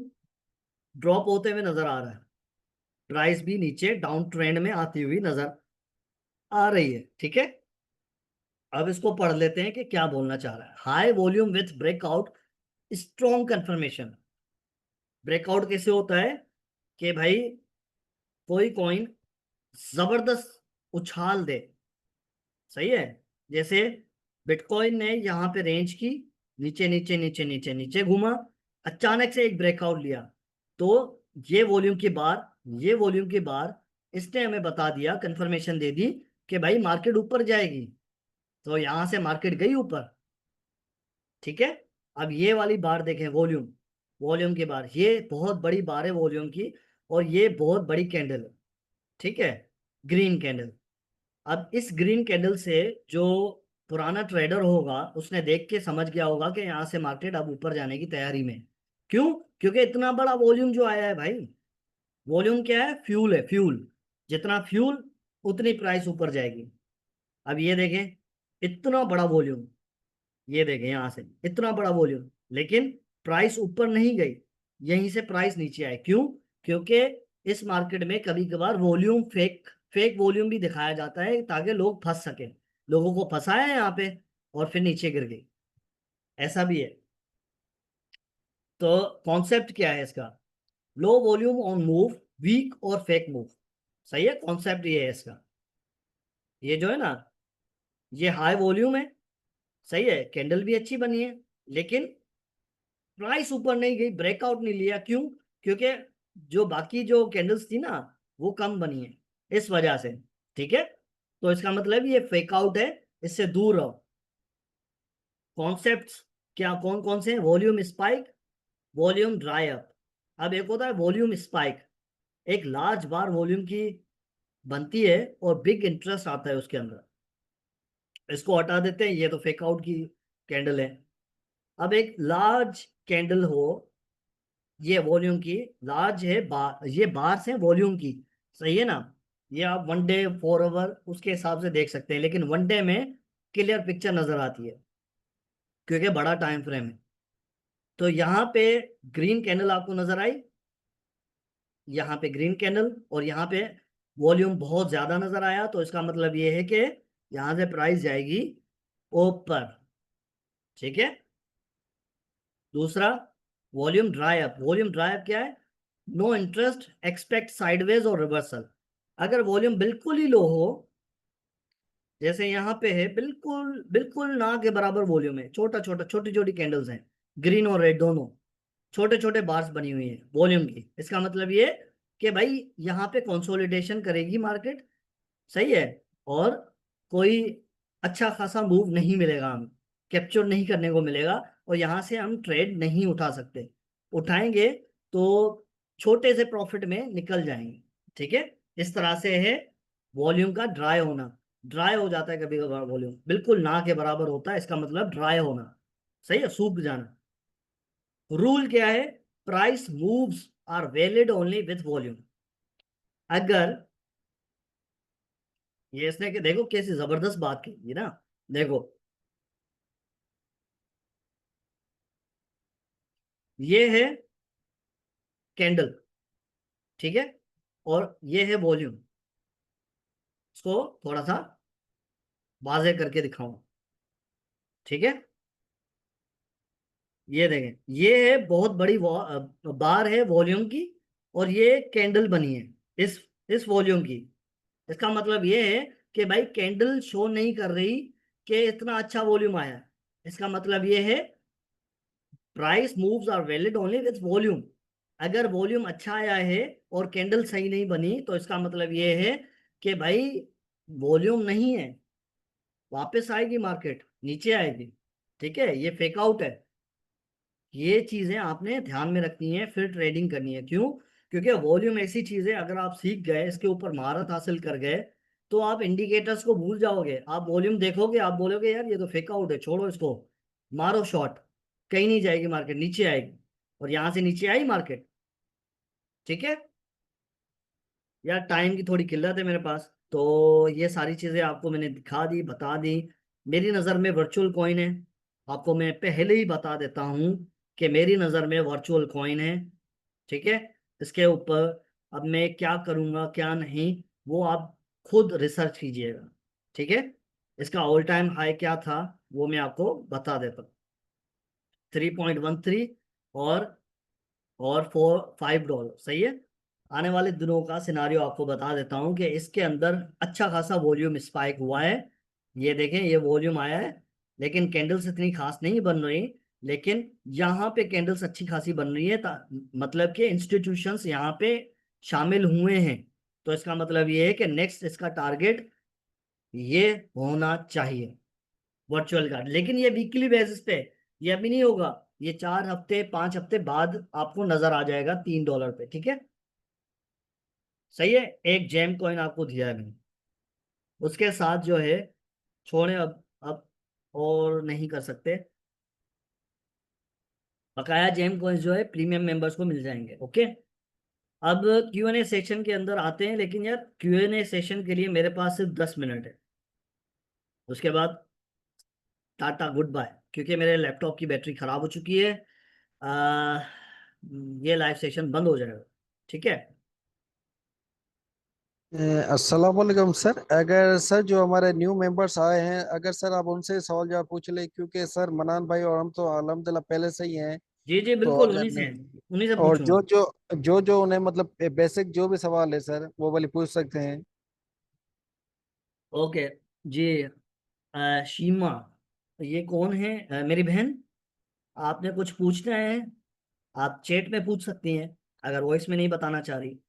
ड्रॉप होते हुए नजर आ रहा है, प्राइस भी नीचे डाउन ट्रेंड में आती हुई नजर आ रही है। ठीक है, अब इसको पढ़ लेते हैं कि क्या बोलना चाह रहा है। High volume with breakout, strong confirmation. Breakout कैसे होता है? कि भाई कोई कॉइन जबरदस्त उछाल दे। सही है, जैसे बिटकॉइन ने यहाँ पे रेंज की, नीचे नीचे नीचे नीचे नीचे घूमा, अचानक से एक ब्रेकआउट लिया, तो ये वॉल्यूम की बार, ये वॉल्यूम की बार इसने हमें बता दिया, कंफर्मेशन दे दी कि भाई मार्केट ऊपर जाएगी। तो यहां से मार्केट गई ऊपर। ठीक है, अब ये वाली बार देखें, वॉल्यूम, वॉल्यूम की बार, ये बहुत बड़ी बार है वॉल्यूम की, और ये बहुत बड़ी कैंडल है। ठीक है, ग्रीन कैंडल। अब इस ग्रीन कैंडल से जो पुराना ट्रेडर होगा उसने देख के समझ गया होगा कि यहाँ से मार्केट अब ऊपर जाने की तैयारी में है। क्यों? क्योंकि इतना बड़ा वॉल्यूम जो आया है भाई। वॉल्यूम क्या है? फ्यूल है, फ्यूल। जितना फ्यूल उतनी प्राइस ऊपर जाएगी। अब ये देखें, इतना बड़ा वॉल्यूम, ये देखें यहां से इतना बड़ा वॉल्यूम, लेकिन प्राइस ऊपर नहीं गई, यहीं से प्राइस नीचे आए। क्यों? क्योंकि इस मार्केट में कभी कभार वॉल्यूम फेक फेक वॉल्यूम भी दिखाया जाता है ताकि लोग फंस सके। लोगों को फंसाया है यहाँ पे और फिर नीचे गिर गई, ऐसा भी है। तो कॉन्सेप्ट क्या है इसका? Low volume on move, weak और फेक मूव। सही है, कॉन्सेप्ट ये है इसका। ये जो है ना, ये हाई वॉल्यूम है, सही है, कैंडल भी अच्छी बनी है, लेकिन प्राइस ऊपर नहीं गई, ब्रेकआउट नहीं लिया। क्यों? क्योंकि जो बाकी जो कैंडल्स थी ना, वो कम बनी है, इस वजह से। ठीक है, तो इसका मतलब ये फेक आउट है, इससे दूर रहो। कॉन्सेप्ट्स क्या कौन कौन से हैं? Volume spike, volume dry up. अब एक होता है वॉल्यूम स्पाइक, एक लार्ज बार वॉल्यूम की बनती है और बिग इंटरेस्ट आता है उसके अंदर। इसको हटा देते हैं, ये तो फेक आउट की कैंडल है। अब एक लार्ज कैंडल हो, ये वॉल्यूम की लार्ज है, ये बार्स है वॉल्यूम की, सही है ना? ये आप 1 डे 4 आवर उसके हिसाब से देख सकते हैं, लेकिन 1 डे में क्लियर पिक्चर नजर आती है क्योंकि बड़ा टाइम फ्रेम है। तो यहाँ पे ग्रीन कैंडल आपको नजर आई, यहाँ पे ग्रीन कैंडल, और यहाँ पे वॉल्यूम बहुत ज्यादा नजर आया, तो इसका मतलब ये है कि यहाँ से प्राइस जाएगी ऊपर। ठीक है। दूसरा, volume dry up. Volume dry up क्या है? नो इंटरेस्ट, एक्सपेक्ट साइडवेज और रिवर्सल। अगर वॉल्यूम बिल्कुल ही लो हो, जैसे यहाँ पे है, बिल्कुल बिल्कुल ना के बराबर वॉल्यूम है, छोटा छोटा छोटी छोटी कैंडल्स हैं, ग्रीन और रेड दोनों, छोटे छोटे बार्स बनी हुई है वॉल्यूम की, इसका मतलब ये कि भाई यहाँ पे कंसोलिडेशन करेगी मार्केट, सही है, और कोई अच्छा खासा मूव नहीं मिलेगा, हम कैप्चर नहीं करने को मिलेगा, और यहाँ से हम ट्रेड नहीं उठा सकते। उठाएंगे तो छोटे से प्रॉफिट में निकल जाएंगे। ठीक है, इस तरह से है वॉल्यूम का ड्राई होना। ड्राई हो जाता है कभी कभार वॉल्यूम, बिल्कुल ना के बराबर होता है, इसका मतलब ड्राई होना, सही है, सूख जाना। रूल क्या है? Price moves are valid only with volume. अगर ये इसने के देखो कैसी जबरदस्त बात की ना, देखो ये है कैंडल, ठीक है, और ये है वॉल्यूम। इसको थोड़ा सा वाज़े करके दिखाऊं, ठीक है। ये देखें, ये है बहुत बड़ी बार है वॉल्यूम की, और ये कैंडल बनी है इस वॉल्यूम की। इसका मतलब ये है कि भाई कैंडल शो नहीं कर रही कि इतना अच्छा वॉल्यूम आया है। इसका मतलब ये है price moves are valid only with volume. अगर वॉल्यूम अच्छा आया है और कैंडल सही नहीं बनी, तो इसका मतलब ये है कि भाई वॉल्यूम नहीं है, वापस आएगी मार्केट, नीचे आएगी। ठीक है, ये फेक आउट है। ये चीजें आपने ध्यान में रखनी है, फिर ट्रेडिंग करनी है। क्यों? क्योंकि वॉल्यूम ऐसी चीज है, अगर आप सीख गए, इसके ऊपर महारत हासिल कर गए, तो आप इंडिकेटर्स को भूल जाओगे। आप वॉल्यूम देखोगे, आप बोलोगे यार ये तो फेक आउट है, छोड़ो इसको, मारो शॉट, कहीं नहीं जाएगी मार्केट, नीचे आएगी। और यहां से नीचे आई मार्केट। ठीक है यार, टाइम की थोड़ी किल्लत है मेरे पास, तो ये सारी चीजें आपको मैंने दिखा दी, बता दी। मेरी नज़र में वर्चुअल कॉइन है, आपको मैं पहले ही बता देता हूँ कि मेरी नज़र में वर्चुअल कॉइन है। ठीक है, इसके ऊपर अब मैं क्या करूँगा क्या नहीं, वो आप खुद रिसर्च कीजिएगा। ठीक है, इसका ऑल टाइम हाई क्या था वो मैं आपको बता देता हूँ, 3.13, और $4 5, सही है। आने वाले दिनों का सिनारियो आपको बता देता हूं कि इसके अंदर अच्छा खासा वॉल्यूम स्पाइक हुआ है। ये देखें, ये वॉल्यूम आया है, लेकिन कैंडल्स इतनी खास नहीं बन रही, लेकिन यहाँ पे कैंडल्स अच्छी खासी बन रही है, मतलब कि इंस्टीट्यूशंस यहाँ पे शामिल हुए हैं। तो इसका मतलब ये है कि नेक्स्ट इसका टारगेट ये होना चाहिए, वर्चुअल कार्ड। लेकिन ये वीकली बेसिस पे, ये अभी नहीं होगा, ये 4 हफ्ते 5 हफ्ते बाद आपको नजर आ जाएगा $3 पे। ठीक है, सही है। एक जेम कॉइन आपको दिया है मैंने, उसके साथ जो है, छोड़े अब और नहीं कर सकते। बकाया जेम कॉइन्स जो है प्रीमियम मेंबर्स को मिल जाएंगे। ओके, अब Q&A सेशन के अंदर आते हैं, लेकिन यार Q&A सेशन के लिए मेरे पास सिर्फ 10 मिनट है। उसके बाद टाटा गुड बाय, क्योंकि मेरे लैपटॉप की बैटरी खराब हो चुकी है। आ, ये लाइव सेशन बंद हो जाएगा। ठीक है। अस्सलाम वालेकुम सर। अगर सर जो हमारे न्यू मेंबर्स आए हैं, अगर सर आप उनसे सवाल जवाब पूछ ले, क्योंकि सर मनान भाई और हम तो अल्हम्दुलिल्लाह पहले से ही हैं। जी जी तो बिल्कुल, अगर उन्हीं से और पूछूंगा। जो उन्हें मतलब बेसिक जो भी सवाल है सर वो वाली पूछ सकते हैं। ओके जी। शीमा, ये कौन है? मेरी बहन। आपने कुछ पूछना है, आप चैट में पूछ सकती हैं, अगर वॉइस में नहीं बताना चाह रही।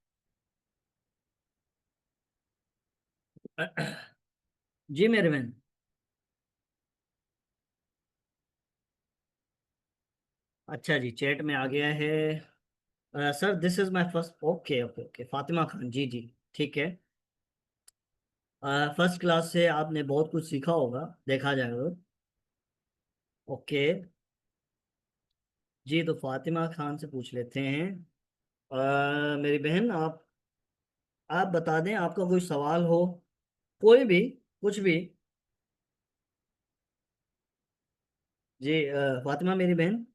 जी मेरी बहन। अच्छा जी, चैट में आ गया है। Sir this is my first. Okay okay okay, Fatima Khan, ji ji ठीक है। फर्स्ट क्लास से आपने बहुत कुछ सीखा होगा, देखा जाएगा। ओके जी, तो फातिमा खान से पूछ लेते हैं। मेरी बहन, आप बता दें, आपका कोई सवाल हो, कोई भी, कुछ भी। जी फातिमा मेरी बहन।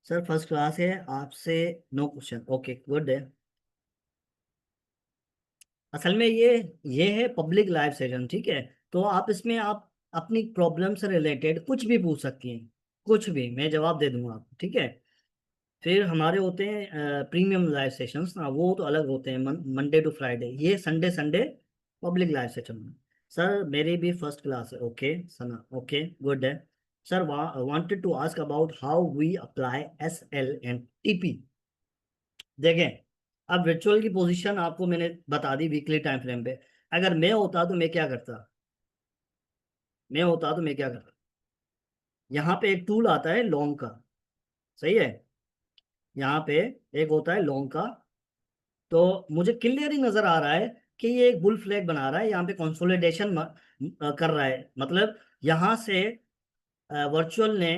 सर फर्स्ट क्लास है, आपसे नो क्वेश्चन। ओके गुड है। असल में ये है पब्लिक लाइव सेशन, ठीक है। तो आप इसमें आप अपनी प्रॉब्लम से रिलेटेड कुछ भी पूछ सकती हैं, कुछ भी, मैं जवाब दे दूंगा आपको, ठीक है। फिर हमारे होते हैं प्रीमियम लाइव सेशंस ना, वो तो अलग होते हैं, मंडे टू फ्राइडे, ये Sunday Sunday public live session. Sir मेरी भी फर्स्ट क्लास है। ओके सना, ओके गुड है। Sir wanted to ask about how we apply SL and TP। देखें, अब वर्चुअल की पोजीशन आपको मैंने बता दी वीकली टाइम फ्रेम पे। अगर मैं होता तो मैं क्या करता, यहाँ पे एक टूल आता है लॉन्ग का, सही है। यहाँ पे एक होता है लॉन्ग का, तो मुझे क्लियर ही नजर आ रहा है कि ये एक बुल फ्लैग बना रहा है, यहाँ पे कंसोलिडेशन कर रहा है। मतलब यहाँ से वर्चुअल ने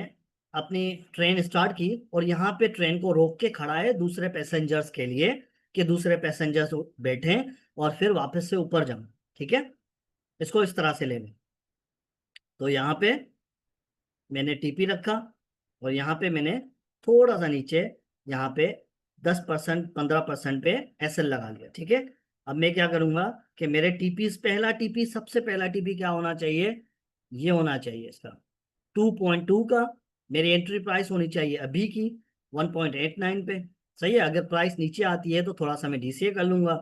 अपनी ट्रेन स्टार्ट की, और यहाँ पे ट्रेन को रोक के खड़ा है दूसरे पैसेंजर्स के लिए, कि दूसरे पैसेंजर्स बैठें और फिर वापस से ऊपर जाऊं। ठीक है, इसको इस तरह से ले लें। तो यहाँ पे मैंने TP रखा, और यहाँ पे मैंने थोड़ा सा नीचे, यहाँ पे 10% 15% पे SL लगा लिया। ठीक है, अब मैं क्या करूंगा कि मेरे TP, पहला TP, सबसे पहला TP क्या होना चाहिए, ये होना चाहिए इसका 2.2 का। मेरी एंट्री प्राइस होनी चाहिए अभी की 1.89 पे। सही है, अगर प्राइस नीचे आती है तो थोड़ा सा मैं DCA कर लूंगा।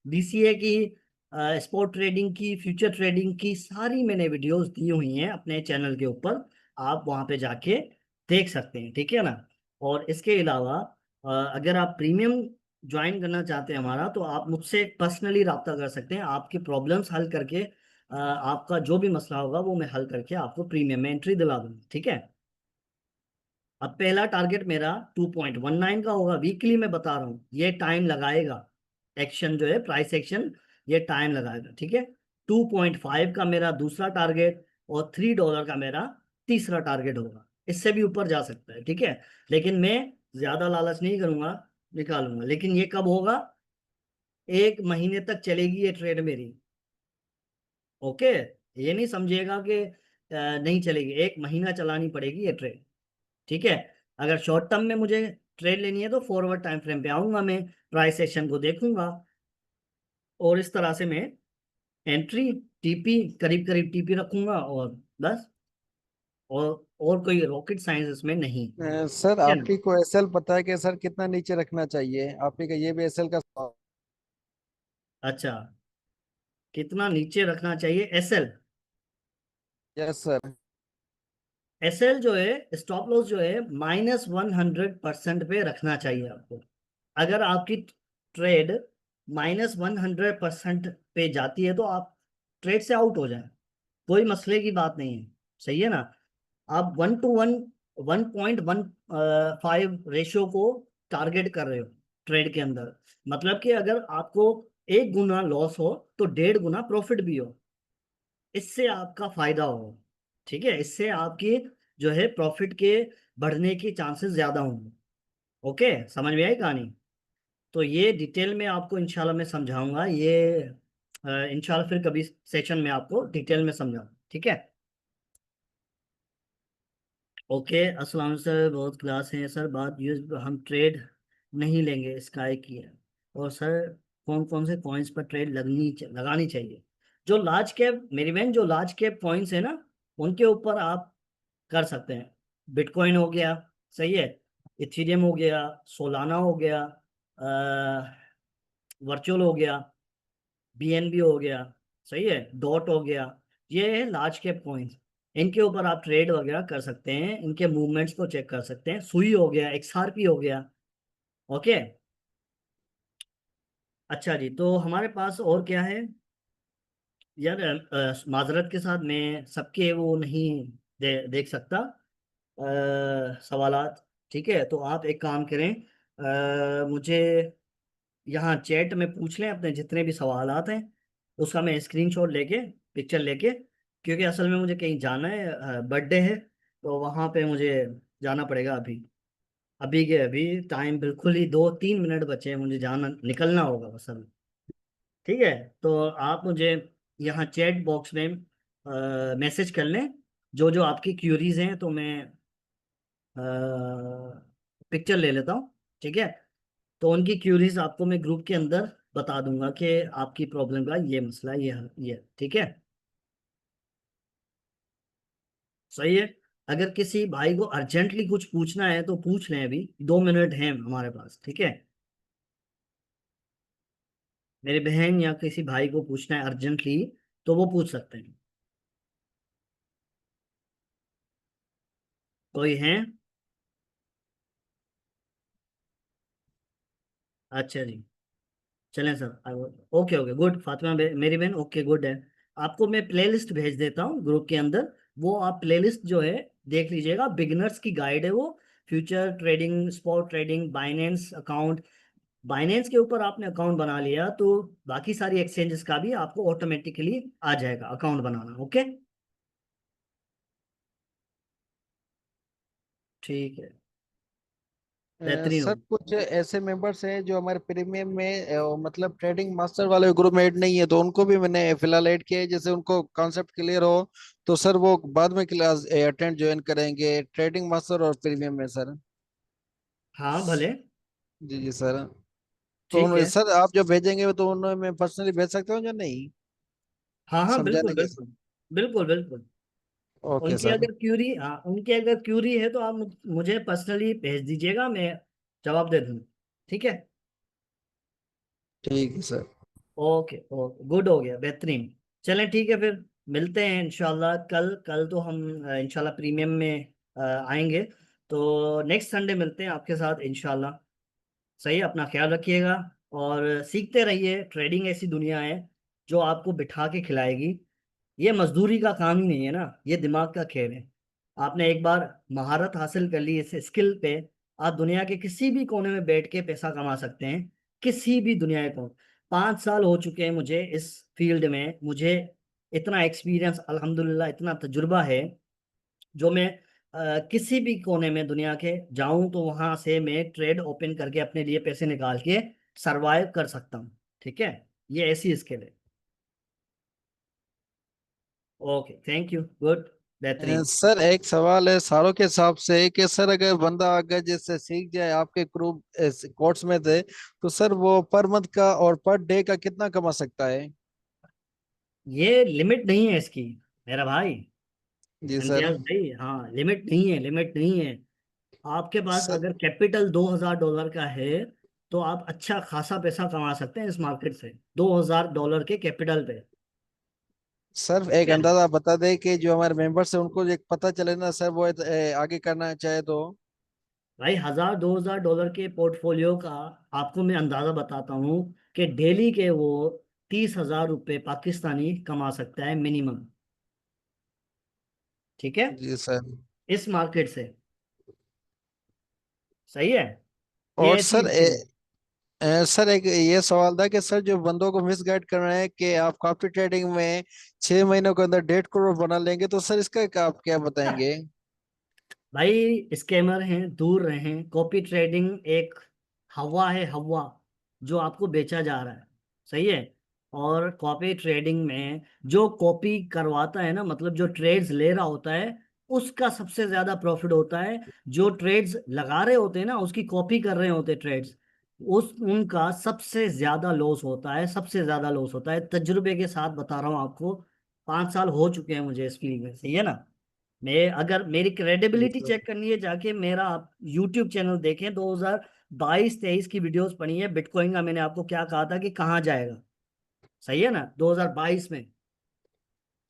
DCA की, स्पॉट ट्रेडिंग की, फ्यूचर ट्रेडिंग की सारी मैंने वीडियोस दी हुई हैं अपने चैनल के ऊपर, आप वहां पे जाके देख सकते हैं, ठीक है ना। और इसके अलावा अगर आप प्रीमियम ज्वाइन करना चाहते हैं हमारा, तो आप मुझसे पर्सनली रब्ता कर सकते हैं, आपकी प्रॉब्लम्स हल करके आपका जो भी मसला होगा वो मैं हल करके आपको प्रीमियम में एंट्री दिला दूंगा। ठीक है, अब पहला टारगेट मेरा 2.19 का होगा, वीकली मैं बता रहा हूँ, ये टाइम लगाएगा, एक्शन जो है प्राइस एक्शन, ये टाइम लगाएगा। ठीक है, 2.5 का मेरा दूसरा टारगेट, और $3 का मेरा तीसरा टारगेट होगा। इससे भी ऊपर जा सकता है, ठीक है। लेकिन मैं ज्यादा लालच नहीं करूंगा, निकालूंगा। लेकिन ये कब होगा, 1 महीने तक चलेगी ये ट्रेड मेरी। ओके, ये नहीं समझिएगा कि नहीं चलेगी, 1 महीना चलानी पड़ेगी ये ट्रेड। ठीक है, अगर शॉर्ट टर्म में मुझे ट्रेड लेनी है तो फॉरवर्ड टाइम फ्रेम पे आऊंगा मैं, प्राइस एक्शन को देखूंगा, और इस तरह से मैं एंट्री, TP, करीब करीब TP रखूंगा, और बस। और कोई रॉकेट साइंस इसमें नहीं, सर ठीक है ना। आपकी को SL पता है कि सर कितना नीचे रखना चाहिए? आपकी का ये भी SL का सवाल। अच्छा, कितना नीचे रखना चाहिए SL? Yes sir. SL जो है, स्टॉप लॉस जो है, -100% पे रखना चाहिए आपको। अगर आपकी ट्रेड -100% पे जाती है तो आप ट्रेड से आउट हो जाए, कोई मसले की बात नहीं है। सही है ना। आप 1:1, 1.15 रेशियो को टारगेट कर रहे हो ट्रेड के अंदर, मतलब कि अगर आपको 1 गुना लॉस हो तो 1.5 गुना प्रॉफिट भी हो, इससे आपका फायदा हो। ठीक है, इससे आपकी जो है प्रॉफिट के बढ़ने के चांसेस ज्यादा होंगे। ओके, समझ में आई कहानी? तो ये डिटेल में आपको इंशाल्लाह मैं समझाऊंगा ये, इंशाल्लाह फिर कभी सेशन में आपको डिटेल में समझाऊंगा, ठीक है? ओके, अस्सलाम सर, बहुत क्लास है सर, बात यूज हम ट्रेड नहीं लेंगे स्काई की है। और सर कौन कौन से कॉइन्स पर ट्रेड लगानी चाहिए? जो लार्ज कैप, मेरी बहन, जो लार्ज कैप कॉइन्स है ना, उनके ऊपर आप कर सकते हैं। बिटकॉइन हो गया, सही है, इथेरियम हो गया, सोलाना हो गया, वर्चुअल हो गया, बीएनबी हो गया, सही है, डॉट हो गया। ये है लार्ज कैप कॉइन्स। इनके ऊपर आप ट्रेड वगैरह कर सकते हैं, इनके मूवमेंट्स को चेक कर सकते हैं। सुई हो गया, एक्सआरपी हो गया। ओके, अच्छा जी, तो हमारे पास और क्या है यार? माजरत के साथ मैं सबके वो नहीं देख सकता सवालात। ठीक है, तो आप एक काम करें, मुझे यहाँ चैट में पूछ लें अपने जितने भी सवालात हैं, उसका मैं स्क्रीनशॉट लेके, पिक्चर लेके, क्योंकि असल में मुझे कहीं जाना है, बर्थडे है, तो वहाँ पे मुझे जाना पड़ेगा अभी। अभी के अभी टाइम बिल्कुल ही 2-3 मिनट बचे हैं, मुझे जाना, निकलना होगा बस अभी। ठीक है, तो आप मुझे यहाँ चैट बॉक्स में मैसेज कर लें जो जो आपकी क्यूरीज हैं, तो मैं पिक्चर ले लेता हूँ। ठीक है, तो उनकी क्यूरीज आपको मैं ग्रुप के अंदर बता दूंगा कि आपकी प्रॉब्लम का ये मसला, ये ठीक है, सही है। अगर किसी भाई को अर्जेंटली कुछ पूछना है तो पूछ लें, अभी 2 मिनट हैं हमारे पास, ठीक है? मेरी बहन या किसी भाई को पूछना है अर्जेंटली, तो वो पूछ सकते हैं। कोई है? अच्छा जी, चलें sir. Okay okay good, Fatima मेरी बहन, ओके गुड है। आपको मैं प्लेलिस्ट भेज देता हूँ ग्रुप के अंदर, वो आप प्लेलिस्ट जो है देख लीजिएगा। बिगिनर्स की गाइड है वो, future trading, spot trading, Binance account. Binance के ऊपर आपने अकाउंट बना लिया तो बाकी सारी एक्सचेंजेस का भी आपको ऑटोमेटिकली आ जाएगा अकाउंट बनाना। ओके, ठीक है, बेहतरीन हो। सर कुछ ऐसे मेंबर्स हैं जो हमारे प्रीमियम में मतलब ट्रेडिंग मास्टर वाले ग्रुप में ऐड नहीं है, तो उनको भी मैंने फिलहाल ऐड किया है। जैसे उनको कॉन्सेप्ट क्लियर हो तो सर वो बाद में क्लास अटेंड ज्वाइन करेंगे ट्रेडिंग मास्टर और प्रीमियम में सर। हाँ भले, जी जी सर। तो ठीक है। सर आप जो भेजेंगे तो उन्हें मैं पर्सनली भेज सकता हूँ या नहीं, हाँ हाँ, बिल्कुल समझाने के? बिल्कुल, बिल्कुल बिल्कुल। ओके उनकी सर। अगर क्यूरी, हाँ उनकी अगर क्यूरी है तो आप मुझे पर्सनली भेज दीजिएगा, मैं जवाब दे दूंगा। ठीक है, ठीक है सर। ओके ओके गुड, हो गया, बेहतरीन। चलें ठीक है, फिर मिलते हैं इंशाल्लाह कल। कल तो हम इंशाल्लाह प्रीमियम में आएंगे, तो नेक्स्ट संडे मिलते हैं आपके साथ इंशाल्लाह। सही है, अपना ख्याल रखिएगा और सीखते रहिए। ट्रेडिंग ऐसी दुनिया है जो आपको बिठा के खिलाएगी। ये मजदूरी का काम ही नहीं है ना, ये दिमाग का खेल है। आपने एक बार महारत हासिल कर ली इस स्किल पे, आप दुनिया के किसी भी कोने में बैठ के पैसा कमा सकते हैं, किसी भी दुनिया को। 5 साल हो चुके हैं मुझे इस फील्ड में, मुझे इतना एक्सपीरियंस अल्हम्दुलिल्लाह, इतना तजुर्बा है, जो मैं किसी भी कोने में दुनिया के जाऊं तो वहां से मैं ट्रेड ओपन करके अपने लिए पैसे निकाल के सरवाइव कर सकता हूँ। ठीक है, ये ऐसी स्किल है। ओके, थैंक यू, गुड, बेहतरीन। सर एक सवाल है सारों के हिसाब से कि सर अगर बंदा अगर जैसे सीख जाए आपके ग्रुप कोर्स में थे तो सर वो पर मंथ का और पर डे का कितना कमा सकता है? ये लिमिट नहीं है इसकी, मेरा भाई, जी सर। इम्तियाज भाई, हाँ लिमिट नहीं है, लिमिट नहीं है। आपके पास सर अगर कैपिटल $2,000 का है तो आप अच्छा खासा पैसा कमा सकते हैं इस मार्केट से, $2,000 के कैपिटल पे। सर ठीक एक है अंदाजा बता दे कि जो हमारे मेंबर्स है उनको एक पता चले ना सर, वो आगे करना चाहे तो। भाई, $1,000-2,000 के पोर्टफोलियो का आपको मैं अंदाजा बताता हूँ कि डेली के वो 30,000 रुपये पाकिस्तानी कमा सकता है मिनिमम। ठीक है, जी सर। इस मार्केट से, सही है, ये और ऐसी सर स्किल है। सर एक ये सवाल था कि सर जो बंदों को मिसगाइड कर रहे हैं कि आप कॉपी ट्रेडिंग में 6 महीनों के अंदर 1.5 करोड़ बना लेंगे, तो सर इसका आप क्या बताएंगे? भाई स्कैमर हैं, दूर रहें। कॉपी ट्रेडिंग एक हवा है, हवा, जो आपको बेचा जा रहा है। सही है। और कॉपी ट्रेडिंग में जो कॉपी करवाता है ना, मतलब जो ट्रेड्स ले रहा होता है, उसका सबसे ज्यादा प्रॉफिट होता है। जो ट्रेड्स लगा रहे होते हैं ना, उसकी कॉपी कर रहे होते हैं ट्रेड्स, उस उनका सबसे ज्यादा लॉस होता है, सबसे ज्यादा लॉस होता है। तजुर्बे के साथ बता रहा हूँ आपको, 5 साल हो चुके हैं मुझे इस फील्ड में। सही है ना। मैं, अगर मेरी क्रेडिबिलिटी चेक करनी है, जाके मेरा आप यूट्यूब चैनल देखें, 2022-23 की वीडियोस पड़ी है। बिटकॉइन का मैंने आपको क्या कहा था कि कहाँ जाएगा। सही है ना, 2022 में।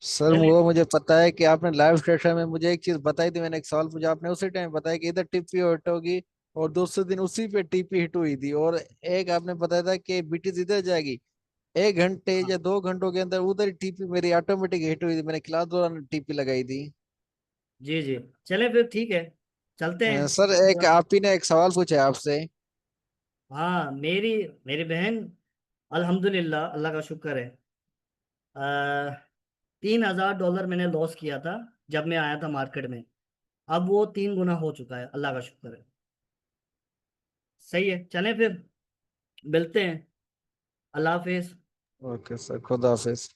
सर पहले, वो मुझे पता है कि आपने लाइव स्टेशन में मुझे एक चीज बताई थी, मैंने एक सवाल पूछा, आपने उसी टाइम बताया कि इधर टीपी हिट होगी, और दूसरे दिन उसी पे टीपी हिट हुई थी। और एक आपने बताया था कि बीटीज इधर जाएगी, 1 घंटे हाँ, या 2 घंटों के अंदर उधर टीपी मेरी ऑटोमेटिक हिट हुई थी, मैंने क्लास दौरान टीपी लगाई थी। जी जी। चले फिर, ठीक है, चलते हैं। सर एक आप ही ने एक सवाल पूछा है आपसे। हाँ, मेरी मेरी बहन, अल्हम्दुलिल्लाह, अल्लाह का शुक्र है। $3,000 मैंने लॉस किया था जब मैं आया था मार्केट में। अब वो 3 गुना हो चुका है, अल्लाह का शुक्र है। सही है, चलें फिर, मिलते हैं। अल्लाह हाफिज। ओके सर, खुदा हाफिज।